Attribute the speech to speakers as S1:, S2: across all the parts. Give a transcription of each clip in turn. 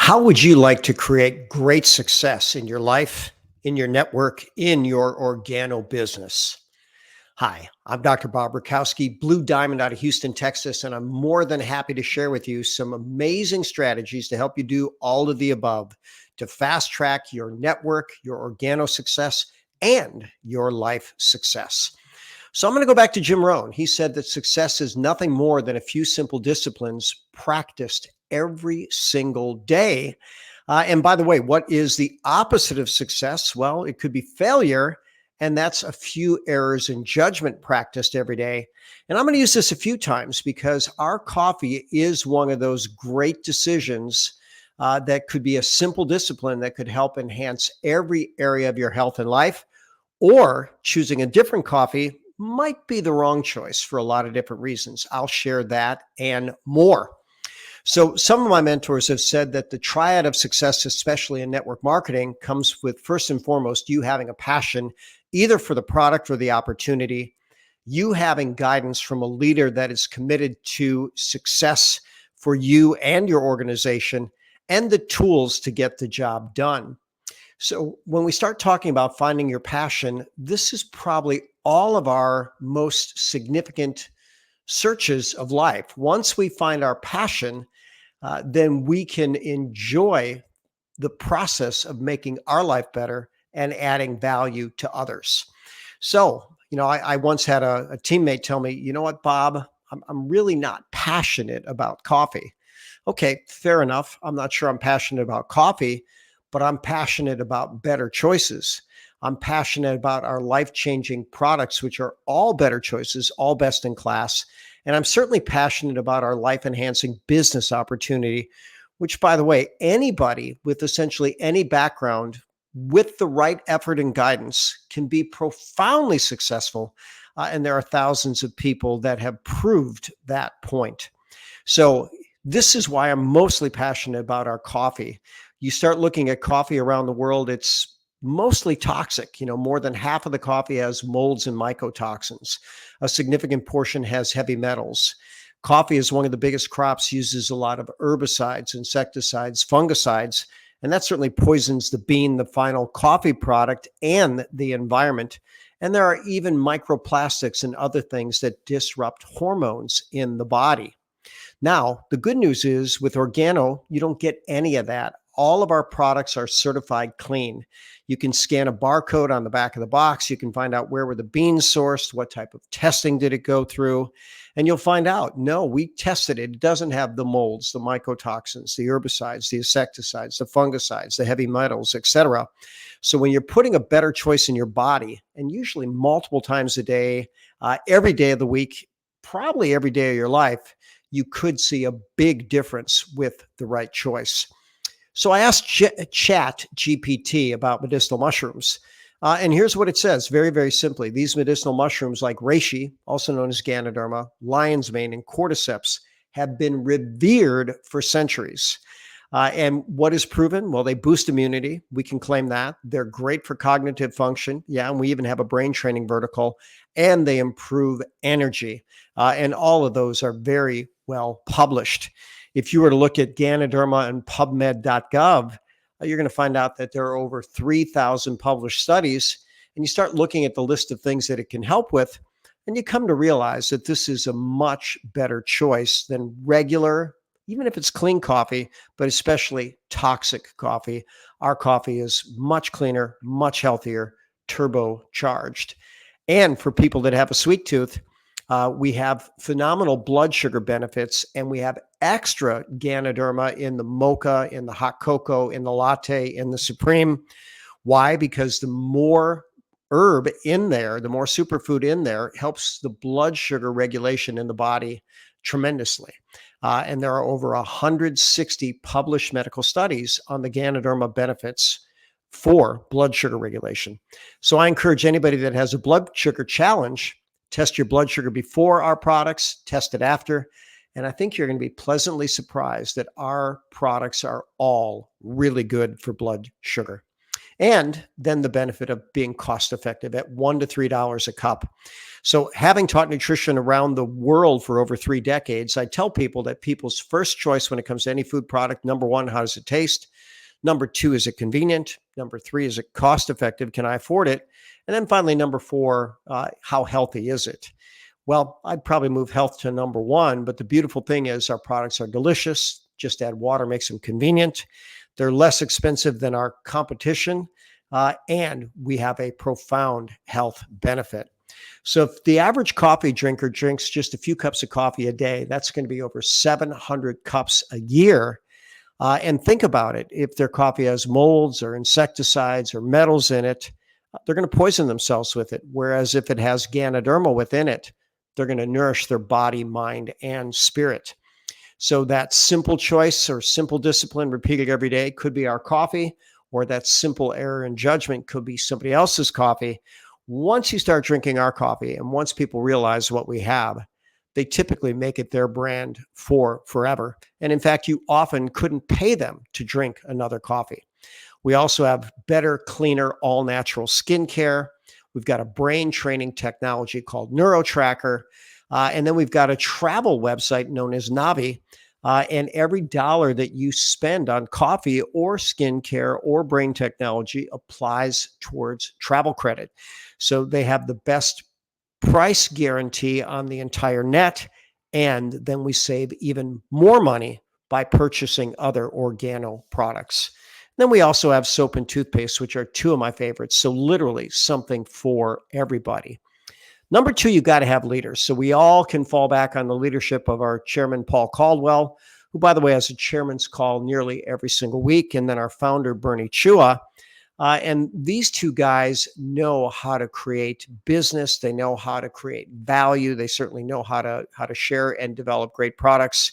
S1: How would you like to create great success in your life, in your network, in your organo business? Hi, I'm Dr. Bob Rakowski, Blue Diamond out of Houston, Texas, and I'm more than happy to share with you some amazing strategies to help you do all of the above to fast track your network, your organo success, and your life success. So I'm going to go back to Jim Rohn. He said that success is nothing more than a few simple disciplines practiced every single day. And by the way, what is the opposite of success? Well, it could be failure, and that's a few errors in judgment practiced every day. And I'm going to use this a few times because our coffee is one of those great decisions that could be a simple discipline that could help enhance every area of your health and life. Or choosing a different coffee might be the wrong choice for a lot of different reasons. I'll share that and more. So some of my mentors have said that the triad of success, especially in network marketing, comes with first and foremost, you having a passion either for the product or the opportunity, you having guidance from a leader that is committed to success for you and your organization, and the tools to get the job done. So when we start talking about finding your passion, this is probably all of our most significant searches of life. Once we find our passion, then we can enjoy the process of making our life better and adding value to others. So, I once had a teammate tell me, you know what, Bob, I'm really not passionate about coffee. Okay, fair enough. I'm not sure I'm passionate about coffee, but I'm passionate about better choices. I'm passionate about our life-changing products, which are all better choices, all best in class. And I'm certainly passionate about our life-enhancing business opportunity, which, by the way, anybody with essentially any background with the right effort and guidance can be profoundly successful. And there are thousands of people that have proved that point. So this is why I'm mostly passionate about our coffee. You start looking at coffee around the world, it's mostly toxic. More than half of the coffee has molds and mycotoxins. A significant portion has heavy metals. Coffee is one of the biggest crops, uses a lot of herbicides, insecticides, fungicides, and that certainly poisons the bean, the final coffee product, and the environment. And there are even microplastics and other things that disrupt hormones in the body. Now, the good news is with Organo, you don't get any of that. All of our products are certified clean. You can scan a barcode on the back of the box. You can find out where were the beans sourced, what type of testing did it go through, and you'll find out, no, we tested it. It doesn't have the molds, the mycotoxins, the herbicides, the insecticides, the fungicides, the heavy metals, etc. So when you're putting a better choice in your body, and usually multiple times a day, every day of the week, probably every day of your life, you could see a big difference with the right choice. So I asked Chat GPT about medicinal mushrooms. And here's what it says, very, very simply. These medicinal mushrooms like reishi, also known as Ganoderma, lion's mane, and cordyceps have been revered for centuries. And what is proven? Well, they boost immunity. We can claim that. They're great for cognitive function. Yeah, and we even have a brain training vertical. And they improve energy. And all of those are very well published. If you were to look at Ganoderma and PubMed.gov, you're going to find out that there are over 3,000 published studies. And you start looking at the list of things that it can help with, and you come to realize that this is a much better choice than regular, even if it's clean coffee, but especially toxic coffee. Our coffee is much cleaner, much healthier, turbocharged. And for people that have a sweet tooth, we have phenomenal blood sugar benefits, and we have extra Ganoderma in the mocha, in the hot cocoa, in the latte, in the supreme. Why? Because the more herb in there, the more superfood in there helps the blood sugar regulation in the body tremendously. And there are over 160 published medical studies on the Ganoderma benefits for blood sugar regulation. So I encourage anybody that has a blood sugar challenge, test your blood sugar before our products, test it after. And I think you're going to be pleasantly surprised that our products are all really good for blood sugar. And then the benefit of being cost effective at $1 to $3 a cup. So, having taught nutrition around the world for over 3 decades, I tell people that people's first choice when it comes to any food product, number one, how does it taste? Number two, is it convenient? Number three, is it cost effective? Can I afford it? And then finally, number four, how healthy is it? Well, I'd probably move health to number one, but the beautiful thing is our products are delicious. Just add water, makes them convenient. They're less expensive than our competition, and we have a profound health benefit. So if the average coffee drinker drinks just a few cups of coffee a day, that's going to be over 700 cups a year. And think about it. If their coffee has molds or insecticides or metals in it, they're going to poison themselves with it. Whereas if it has Ganoderma within it, they're going to nourish their body, mind, and spirit. So that simple choice or simple discipline repeated every day could be our coffee, or that simple error in judgment could be somebody else's coffee. Once you start drinking our coffee and once people realize what we have, they typically make it their brand for forever. And in fact, you often couldn't pay them to drink another coffee. We also have better, cleaner, all-natural skincare. We've got a brain training technology called NeuroTracker. And then we've got a travel website known as Navi. And every dollar that you spend on coffee or skincare or brain technology applies towards travel credit. So they have the best price guarantee on the entire net. And then we save even more money by purchasing other organo products. Then we also have soap and toothpaste, which are two of my favorites. So literally something for everybody. Number two, you got to have leaders. So we all can fall back on the leadership of our chairman, Paul Caldwell, who, by the way, has a chairman's call nearly every single week. And then our founder, Bernie Chua. And these two guys know how to create business. They know how to create value. They certainly know how to share and develop great products.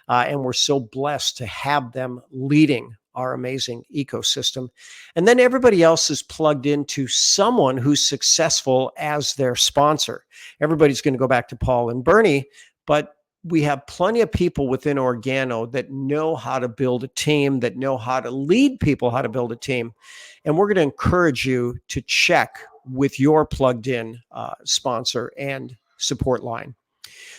S1: And we're so blessed to have them leading our amazing ecosystem. And then everybody else is plugged into someone who's successful as their sponsor. Everybody's going to go back to Paul and Bernie, but we have plenty of people within Organo that know how to build a team, that know how to lead people, how to build a team. And we're going to encourage you to check with your plugged in sponsor and support line.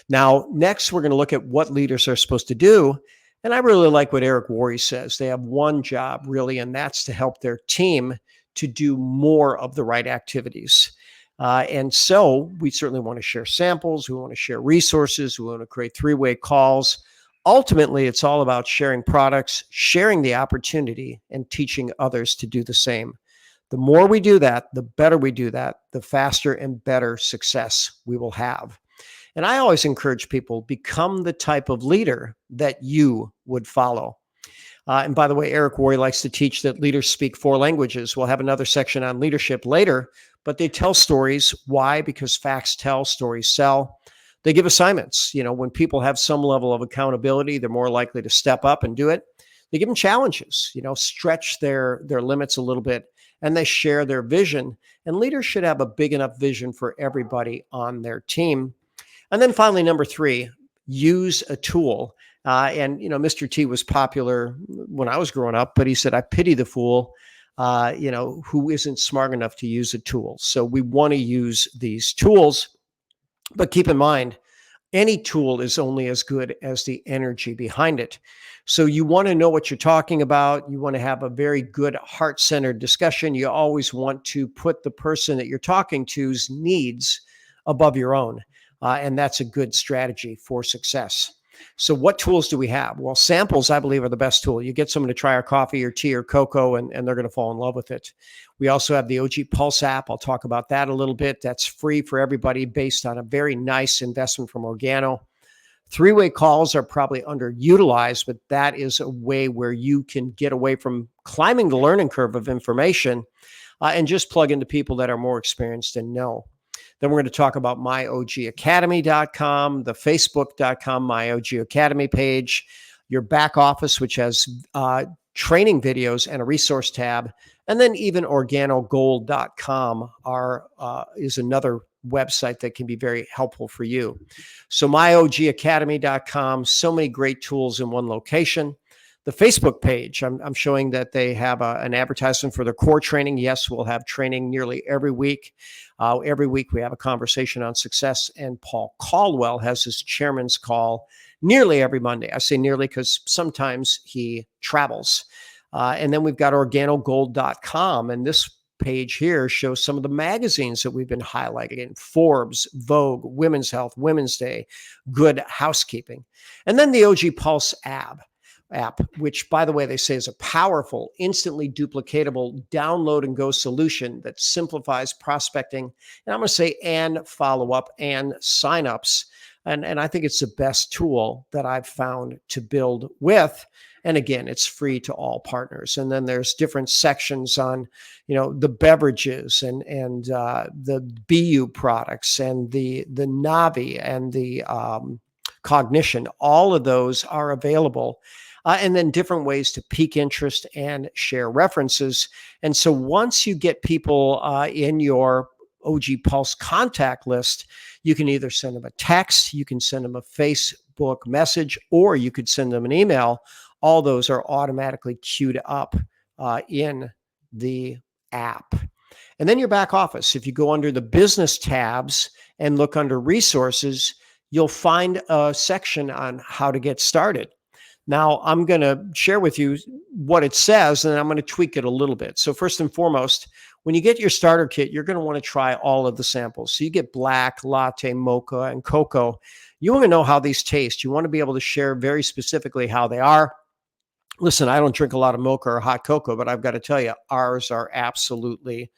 S1: Now, next, we're going to look at what leaders are supposed to do. And I really like what Eric Worre says. They have one job, really, and that's to help their team to do more of the right activities. And so we certainly want to share samples. We want to share resources. We want to create three-way calls. Ultimately, it's all about sharing products, sharing the opportunity, and teaching others to do the same. The more we do that, the better we do that, the faster and better success we will have. And I always encourage people, become the type of leader that you would follow. And by the way, Eric Worre likes to teach that leaders speak 4 languages. We'll have another section on leadership later, but they tell stories. Why? Because facts tell, stories sell. They give assignments. You know, when people have some level of accountability, they're more likely to step up and do it. They give them challenges, stretch their limits a little bit, and they share their vision. And leaders should have a big enough vision for everybody on their team. And then finally, number 3, use a tool. And Mr. T was popular when I was growing up, but he said, I pity the fool, who isn't smart enough to use a tool. So we want to use these tools, but keep in mind, any tool is only as good as the energy behind it. So you want to know what you're talking about. You want to have a very good heart-centered discussion. You always want to put the person that you're talking to's needs above your own. And that's a good strategy for success. So what tools do we have? Well, samples, I believe, are the best tool. You get someone to try our coffee or tea or cocoa, and they're going to fall in love with it. We also have the OG Pulse app. I'll talk about that a little bit. That's free for everybody based on a very nice investment from Organo. Three-way calls are probably underutilized, but that is a way where you can get away from climbing the learning curve of information and just plug into people that are more experienced and know. Then we're going to talk about myogacademy.com, the facebook.com MyOG Academy page, your back office, which has training videos and a resource tab, and then even organogold.com is another website that can be very helpful for you. So myogacademy.com, so many great tools in one location. The Facebook page, I'm showing that they have an advertisement for their core training. Yes, we'll have training nearly every week. Every week we have a conversation on success, and Paul Caldwell has his chairman's call nearly every Monday. I say nearly because sometimes he travels. And then we've got organogold.com, and this page here shows some of the magazines that we've been highlighting in Forbes, Vogue, Women's Health, Women's Day, Good Housekeeping. And then the OG Pulse app, which, by the way, they say is a powerful, instantly duplicatable download and go solution that simplifies prospecting. And I'm going to say and follow-up and signups. And I think it's the best tool that I've found to build with. And again, it's free to all partners. And then there's different sections on, the beverages and the BU products and the Navi and the Cognition. All of those are available. And then different ways to pique interest and share references. And so once you get people in your OG Pulse contact list, you can either send them a text, you can send them a Facebook message, or you could send them an email. All those are automatically queued up in the app. And then your back office, if you go under the business tabs and look under resources, you'll find a section on how to get started. Now, I'm going to share with you what it says, and I'm going to tweak it a little bit. So first and foremost, when you get your starter kit, you're going to want to try all of the samples. So you get black, latte, mocha, and cocoa. You want to know how these taste. You want to be able to share very specifically how they are. Listen, I don't drink a lot of mocha or hot cocoa, but I've got to tell you, ours are absolutely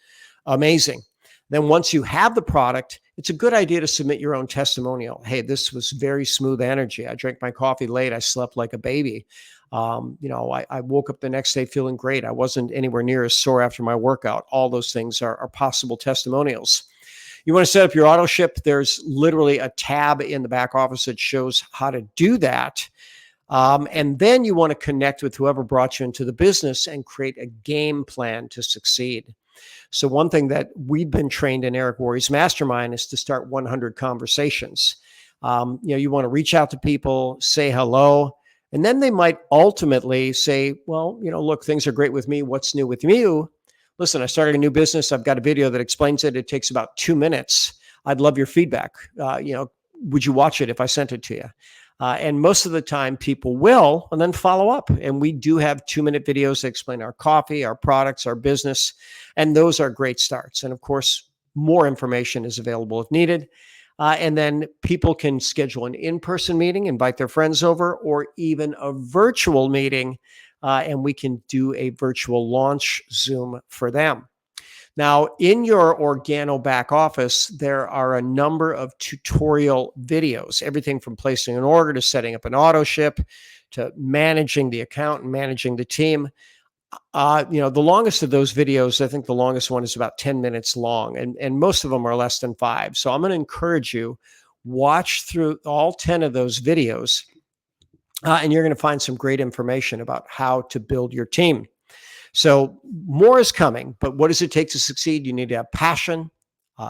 S1: amazing. Then once you have the product, it's a good idea to submit your own testimonial. Hey, this was very smooth energy. I drank my coffee late. I slept like a baby. I woke up the next day feeling great. I wasn't anywhere near as sore after my workout. All those things are possible testimonials. You want to set up your auto ship. There's literally a tab in the back office that shows how to do that. And then you want to connect with whoever brought you into the business and create a game plan to succeed. So one thing that we've been trained in Eric Worre's mastermind is to start 100 conversations. You want to reach out to people, say hello, and then they might ultimately say, well, look, things are great with me. What's new with you? Listen, I started a new business. I've got a video that explains it. It takes about 2 minutes. I'd love your feedback. Would you watch it if I sent it to you? And most of the time people will, and then follow up. And we do have 2-minute videos that explain our coffee, our products, our business. And those are great starts. And of course, more information is available if needed. And then people can schedule an in-person meeting, invite their friends over, or even a virtual meeting. And we can do a virtual launch Zoom for them. Now, in your Organo back office, there are a number of tutorial videos, everything from placing an order to setting up an auto ship to managing the account and managing the team. The longest of those videos, I think the longest one is about 10 minutes long, and most of them are less than 5. So I'm going to encourage you, watch through all 10 of those videos, and you're going to find some great information about how to build your team. So more is coming, but what does it take to succeed? You need to have passion.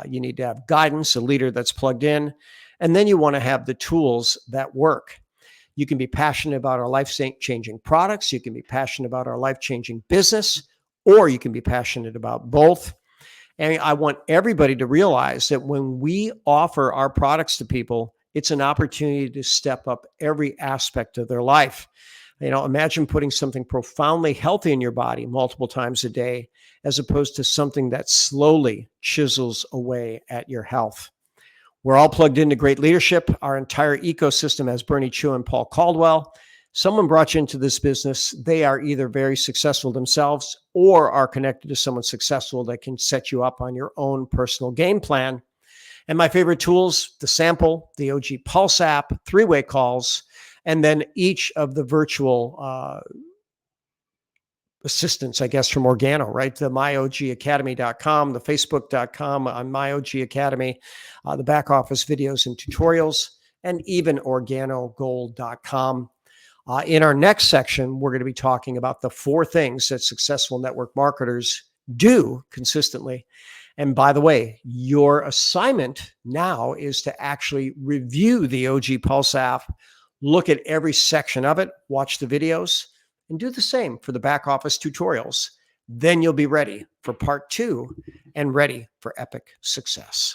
S1: You need to have guidance, a leader that's plugged in, and then you want to have the tools that work. You can be passionate about our life-changing products. You can be passionate about our life-changing business, or you can be passionate about both. And I want everybody to realize that when we offer our products to people, it's an opportunity to step up every aspect of their life. Imagine putting something profoundly healthy in your body multiple times a day, as opposed to something that slowly chisels away at your health. We're all plugged into great leadership. Our entire ecosystem has Bernie Chu and Paul Caldwell. Someone brought you into this business. They are either very successful themselves or are connected to someone successful that can set you up on your own personal game plan. And my favorite tools, the sample, the OG Pulse app, 3-way calls, and then each of the virtual assistants, I guess, from Organo, right? The myogacademy.com, the facebook.com on MyOG Academy, the back office videos and tutorials, and even organogold.com. In our next section, we're going to be talking about the 4 things that successful network marketers do consistently. And by the way, your assignment now is to actually review the OG Pulse app, look at every section of it, watch the videos. and do the same for the back office tutorials. Then you'll be ready for part 2 and ready for epic success.